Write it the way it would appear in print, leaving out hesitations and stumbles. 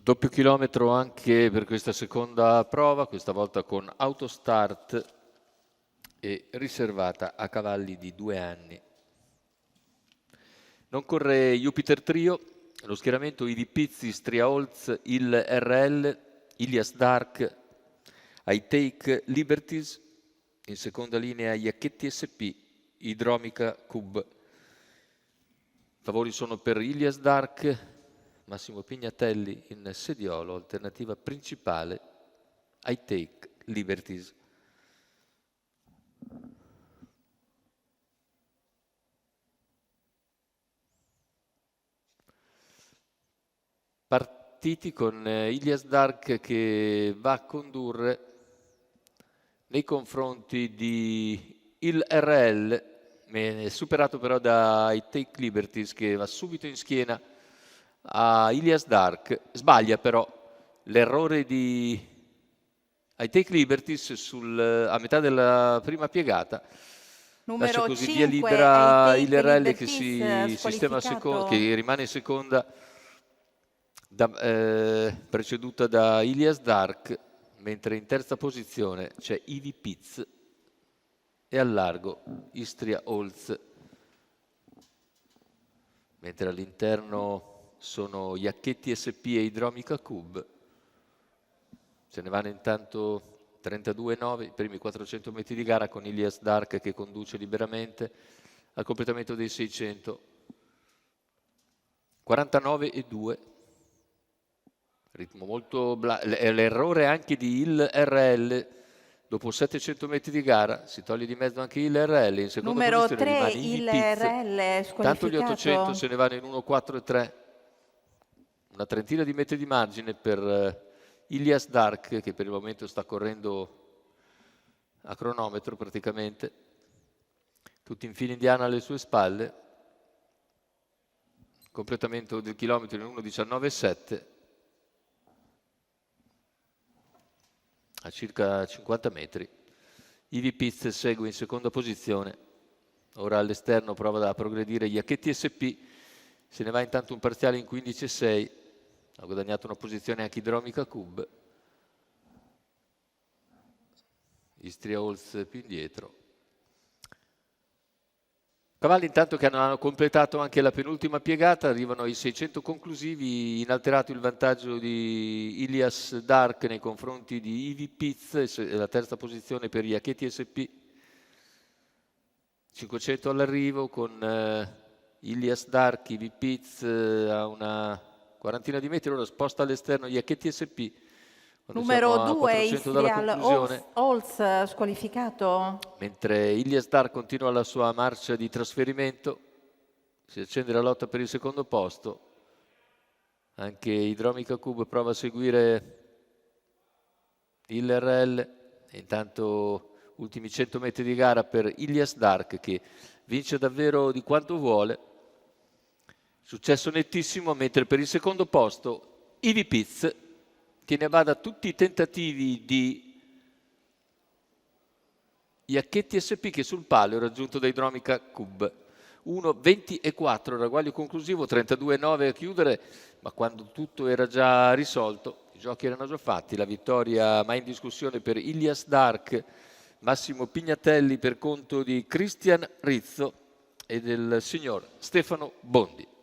Doppio chilometro anche per questa seconda prova, questa volta con autostart e riservata a cavalli di 2 anni. Non corre Jupiter Trio, lo schieramento Ivi Pizzi, Striaolz, il RL, Ilias Dark, I Take Liberties, in seconda linea Iacchetti SP, Idromica Cub. Favori sono per Ilias Dark, Massimo Pignatelli in sediolo, alternativa principale I Take Liberties. Partiti con Ilias Dark che va a condurre nei confronti di il RL, superato però da I Take Liberties che va subito in schiena a Ilias Dark. Sbaglia però l'errore di I Take Liberties a metà della prima piegata. Lascia così via libera il RL che si sistema che rimane in seconda, preceduta da Ilias Dark, mentre in terza posizione c'è Ivi Piz e al largo Istria Olz, mentre all'interno sono Iacchetti SP e Idromica Cub. Se ne vanno intanto 32,9 i primi 400 metri di gara, con Ilias Dark che conduce liberamente al completamento dei 600. 49,2. Ritmo molto l'errore anche di il RL dopo 700 metri di gara, si toglie di mezzo anche il RL, in seconda numero posizione 3 rimane il Ivi RL Piz. Tanto gli 800 se ne vanno in 1,4,3, una trentina di metri di margine per Ilias Dark, che per il momento sta correndo a cronometro praticamente, tutti in fila indiana alle sue spalle, completamento del chilometro in 1,19,7 a circa 50 metri. Ivi Piz segue in seconda posizione, ora all'esterno prova a progredire Iacchetti SP, se ne va intanto un parziale in 15,6, ha guadagnato una posizione anche Idromica Cub, Istria Olz più indietro. Cavalli intanto che hanno completato anche la penultima piegata, arrivano ai 600 conclusivi, inalterato il vantaggio di Ilias Dark nei confronti di Ivi Piz, la terza posizione per Iacchetti SP, 500 all'arrivo con Ilias Dark, Ivi Piz a una quarantina di metri, ora sposta all'esterno Iacchetti SP. Numero 2 Istria Olz squalificato. Mentre Ilias Dark continua la sua marcia di trasferimento, si accende la lotta per il secondo posto. Anche Idromica Cub prova a seguire il RL e intanto ultimi 100 metri di gara per Ilias Dark che vince davvero di quanto vuole. Successo nettissimo, mentre per il secondo posto Ivi Piz, che ne va da tutti i tentativi di Iacchetti SP, che sul palio è raggiunto da Idromica Cub. 1,20,4 ragguaglio conclusivo, 32,9 a chiudere, ma quando tutto era già risolto, i giochi erano già fatti, la vittoria mai in discussione per Ilias Dark, Massimo Pignatelli per conto di Cristian Rizzo e del signor Stefano Bondi.